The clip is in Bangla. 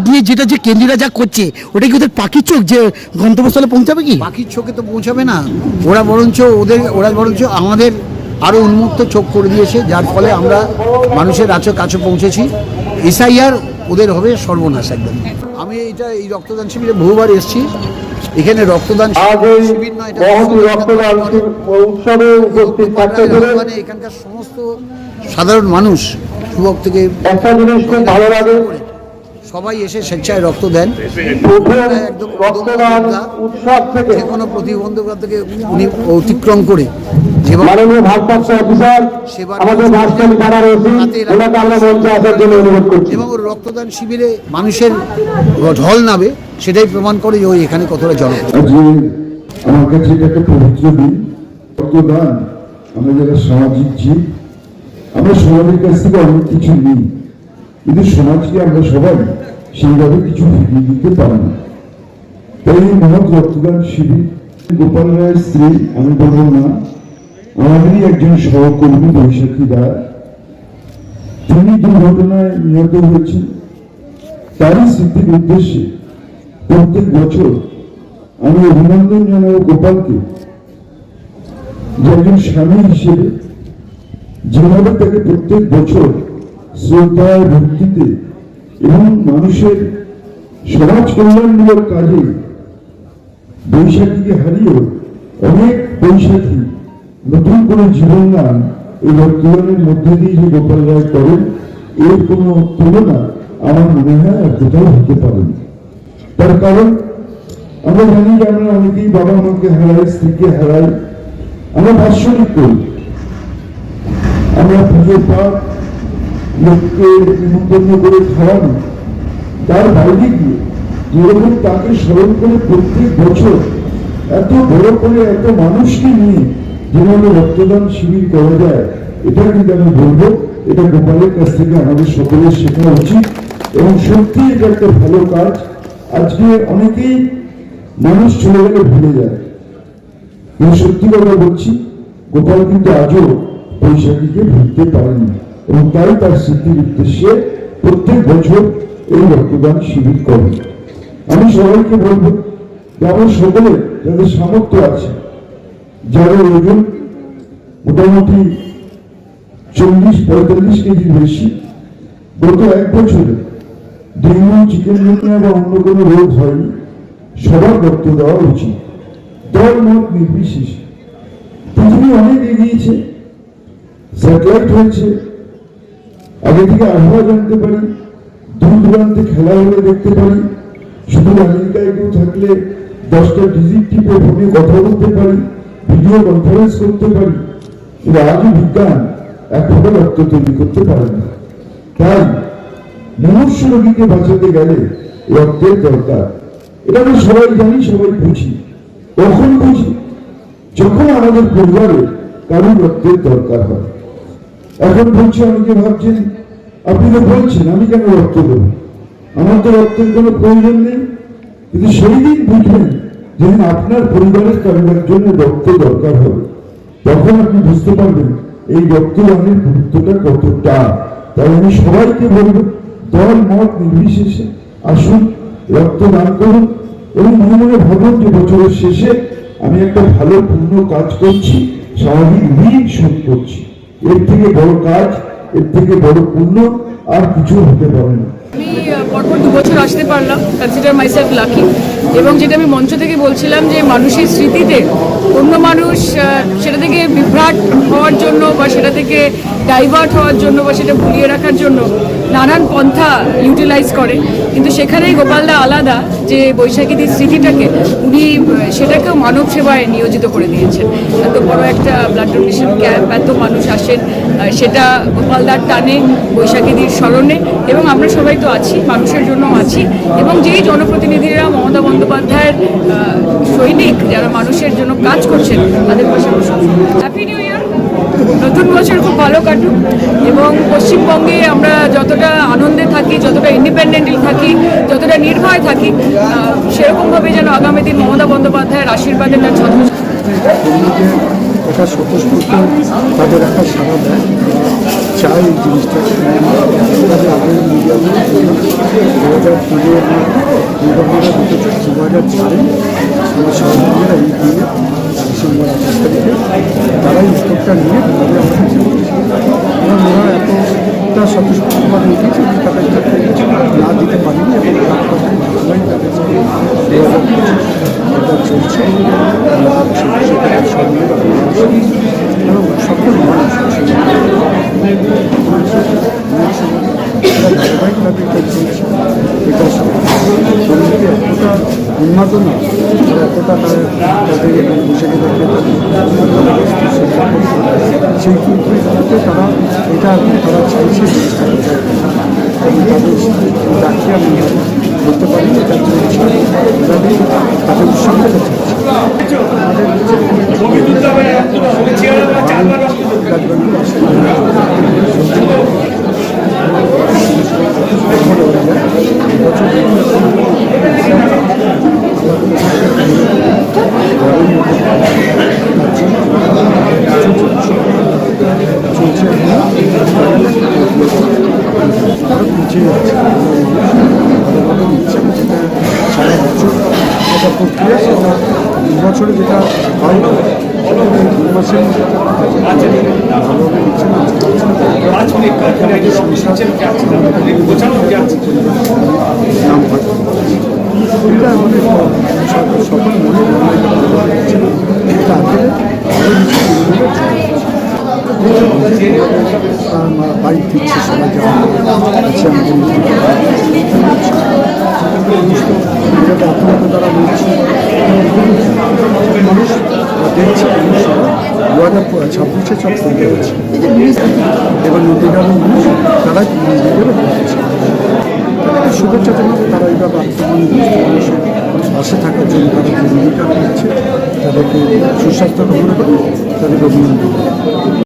দিয়ে যেটা যে কেন্দ্রীরা যা করছে ওটা কি ওদের পাখির চোখ যে গন্তব্যস্থলে পৌঁছাবে কি? পাখির চোখে তো পৌঁছাবে না, ওরা বরঞ্চ আমাদের আরও উন্মুক্ত চোখ করে দিয়েছে, যার ফলে আমরা মানুষের কাছে পৌঁছেছি। এসআইআর ওদের হবে সর্বনাশ একদম। আমি এই রক্তদান শিবিরে বহুবার এসেছি। এখানে রক্তদান শিবির নয়, মানে এখানকার সমস্ত সাধারণ মানুষ, যুবক থেকে ভালো লাগে, সবাই এসে স্বেচ্ছায় রক্ত দেন। একদম যে কোনো প্রতিবন্ধকতা থেকে উনি অতিক্রম করে এবং রক্তদান শিবিরে মানুষের ঢল নামে, সেটাই প্রমাণ করে যে ওই এখানে কতটা জনপ্রিয়। আমার কাছে এটা একটা পবিত্র দিন। রক্তদান আমরা যারা সামাজিক জীব, আমরা সমাজের কাছ থেকে অনেক কিছু নিই, কিন্তু সমাজকে আমরা সবাই সেইভাবে কিছু ফিরিয়ে দিতে পারি না। তাই এই মহৎ রক্তদান শিবির, গোপাল রায়ের স্ত্রী, আমি বলবো না, আমাদেরই একজন সহকর্মী বৈশাখী রায়, তিনি দুর্ঘটনায় নিহত হয়েছেন। তারই স্মৃতির উদ্দেশ্যে প্রত্যেক বছর আমি অভিনন্দন জানাবো গোপালকে, যে একজন স্বামী হিসেবে যেভাবে তাকে প্রত্যেক বছর শ্রদ্ধায়, ভক্তিতে এবং মানুষের সমাজ কল্যাণমূলক কাজে বৈশাখীকে হারিয়েও অনেক বৈশাখী নতুন করে জীবন দান এই রক্তদানের মধ্যে দিয়ে যে গোপাল রায় করেন, এর কোনো তুলনা আমার মনে হয় আর কোথাও হতে পারে না। তার কারণ আমরা জানি যে আমরা অনেকেই বাবা মাকে হারাই, স্ত্রীকে হারাই, আমরা বাৎসরিক করি, আমরা পুজো পাঠ, লোককে নিমন্ত্রণ করে খাওয়ানো, তার বাইরে গিয়ে যেরকম তাকে স্মরণ করে প্রত্যেক বছর এত বড় করে এত মানুষকে নিয়ে যেভাবে রক্তদান শিবির করা যায়, এটা কিন্তু আমি বলবো এটা গোপালের কাছ থেকে আমাদের সকলের শেখা উচিত। এবং সত্যি এটা একটা ভালো কাজ। আজকে অনেকেই মানুষ চলে গেলে ভুলে যায়, কিন্তু সত্যি কথা বলছি, গোপাল কিন্তু আজও বৈশাখীকে ভুলতে পারেনি, এবং তাই তার স্মৃতির উদ্দেশ্যে প্রত্যেক বছর এই রক্তদান শিবির করে। আমি সবাইকে বলবো যে আমরা সকলে যাদের সামর্থ্য আছে, যারা ওজন মোটামুটি 40-45 কেজির বেশি, গত এক বছরে ডেঙ্গু, চিকেনগুনিয়া বা অন্য কোনো রোগ হয়নি, সবার রক্ত দেওয়া উচিত, দল মত নির্বিশেষে। পৃথিবী অনেক এগিয়েছে, স্যাটেলাইট হয়েছে, আগে থেকে আবহাওয়া জানতে পারি, দূর দূরান্তে খেলা হলে দেখতে পারি, শুধু আমেরিকায় কেউ থাকলে 10টা ডিজিট টিপে ফোনে কথা বলতে পারি, ভিডিও কনফারেন্স করতে পারি, কিন্তু আজও বিজ্ঞান এক ফোঁটা রক্ত তৈরি করতে পারে না। তাই মনুষ্য রোগীকে বাঁচাতে গেলে রক্তের দরকার। এটা আমরা সবাই জানি, সবাই বুঝি। কখন বুঝি? যখন আমাদের পরিবারে কারো রক্তের দরকার হয়। এখন বলছে, অনেকে ভাবছেন, আপনি তো বলছেন আমি কেন রক্ত দেব, আমার তো রক্তের কোনো প্রয়োজন নেই। কিন্তু সেই দিন বুঝবেন যেদিন আপনার পরিবারের কারোর জন্য রক্ত দরকার হবে, তখন আপনি বুঝতে পারবেন এই রক্তদানের গুরুত্বটা কতটা। তাই আমি সবাইকে বলবো, দল মত নির্বিশেষে আসুন, রক্তদান করুন, এবং মনে মনে ভাবুন যে বছরের শেষে আমি একটা ভালো পূর্ণ কাজ করছি, স্বাভাবিক ঋণ শোধ করছি। এর থেকে বড় কাজ, এর থেকে বড় পূর্ণ আর কিছু হতে পারে না। আমি পরপর 2 বছর আসতে পারলাম, কনসিডার মাইসেলফ লাকি। এবং যেটা আমি মঞ্চ থেকে বলছিলাম যে মানুষের স্মৃতিতে অন্য মানুষ সেটা থেকে বিভ্রাট হওয়ার জন্য বা সেটা থেকে ডাইভার্ট হওয়ার জন্য বা সেটা ভুলিয়ে রাখার জন্য নানান পন্থা ইউটিলাইজ করে, কিন্তু সেখানেই গোপালদা আলাদা, যে বৈশাখীদের স্মৃতিটাকে উনি সেটাকেও মানব সেবায় নিয়োজিত করে দিয়েছেন। এত বড় একটা ব্লাড ডোনেশন ক্যাম্প, এত মানুষ আসেন, সেটা গোপালদার টানে, বৈশাখীদের স্মরণে, এবং আমরা সবাই তো আছি, মানুষের জন্য আছি। এবং যেই জনপ্রতিনিধিরা মমতা বন্দ্যোপাধ্যায়ের সৈনিক, যারা মানুষের জন্য কাজ করছেন, তাদের পাশে হ্যাপি নিউ ইয়ার, নতুন বছর খুব ভালো কাটুক। এবং পশ্চিমবঙ্গে আমরা যতটা আনন্দে থাকি, যতটা ইন্ডিপেন্ডেন্টলি থাকি, যতটা নির্ভয় থাকি, সেরকমভাবে যেন আগামী দিন মমতা বন্দ্যোপাধ্যায়ের আশীর্বাদে তার ছত্র যাতে এটা কর্মীদের একটা স্বতঃস্ফূর্ত তাদের একটা সাড়া দেয়, চাই এই জিনিসটা। তাদের আগের মিডিয়াগুলো 2013 দুর্গাপূজা দেখেছে, 2004 আমার সহকর্মীরা এই দিনে ডিসেম্বর 28 তারিখে তারা এই উদ্যোগটা নিয়ে তাদের আমাদের এবং ওরা এতটা স্বতঃস্ফূর্তভাবে উঠেছে যে তাদেরকে না দিতে পারিনি এবং তার কথা ভালোই তাদের 2025 চলছে। সেখানে সঙ্গে এবং সকল মানুষ ধারাবাহিকভাবে এটা চলছে। এটা শরীরকে এতটা উন্মাদনা আর এতটা তাদের পোশাকে সেই ক্ষেত্রে তারা এটা তারা চাইছে এবং তাদের যাকে আমি বলতে পারি এটা চলছে, তাদের উৎসবটা সারা বছর একটা প্রক্রিয়া, সেটা বছরে যেটা হয় 2 মাসের মধ্যে ভালোভাবে দিচ্ছে না। নাম থাকে এটা আমাদের সকল মনে এটা আসলে বাইক দিচ্ছে সবাই যাওয়া আছে আমাদের আতঙ্ক দ্বারা বলছে মানুষ দেখছে সবাই 2026 সব তৈরি হচ্ছে এবার নদী গ্রামের মানুষ তারা নিজেদেরও বলছে তাদেরকে শুভেচ্ছা জানাবে। তারা এইভাবে মানুষের পাশে থাকার জন্য তারা ভূমিকা নিচ্ছে, তাদেরকে সুস্বাস্থ্য কামনা করে তাদেরকে অভিনন্দন।